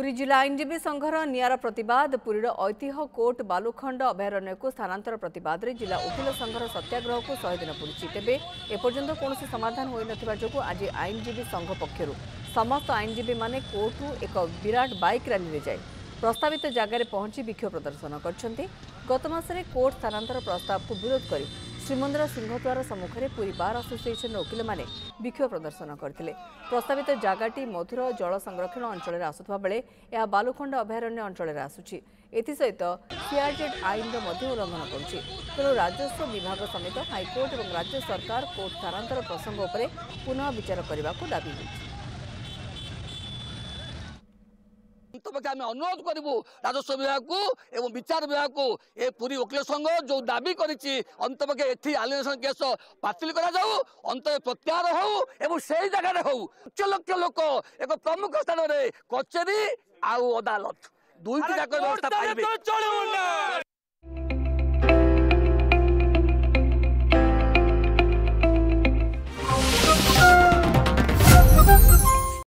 पुरी जिला आईनजीवी संघर नियारा प्रतिवाद पुरीर ऐतिह्य कोर्ट बालुखंड अभयारण्य को स्थानांतर प्रतिवाद रे जिला वकिल संघर सत्याग्रह को 100 दिन पूरी तेबे एपर्यंत कौन समाधान हो जो आज आईनजीवी संघ पक्षर समस्त आईनजीवी माने कोर्टू एक विराट बाइक रैली जाए प्रस्तावित जगार पहुंची विक्षोभ प्रदर्शन कर गत मासरे कोर्ट स्थानांतर प्रस्ताव को विरोध कर श्रीमंदिर सिंहद्वार सम्मुखें पुरी बार आसोसिएशन वकिल माने विक्षोभ प्रदर्शन करते प्रस्तावित जगाटी मधुर जल संरक्षण अंचल आसुवा बेले यह बालुखंड अभयारण्य अंचल आसुची एसहित सीआरजेड आईन उल्लंघन करुच्ची तेणु राजस्व विभाग समेत हाइकोर्ट और राज्य सरकार कोर्ट स्थानांतर प्रसंग उपर पुनः विचार करने को दाबी आम अनुरोध करूँ राजस्व विभाग को एवं विचार विभाग को ए पूरी वकिल संघ जो दाबी करपक्षे एटी आलिनेशन केस बातिल अंत प्रत्याहार हो से जगह हो लक्ष लक्ष लोक एक प्रमुख स्थान में कचेरी आउ अदालत दुईटी जाक व्यवस्था पाइबे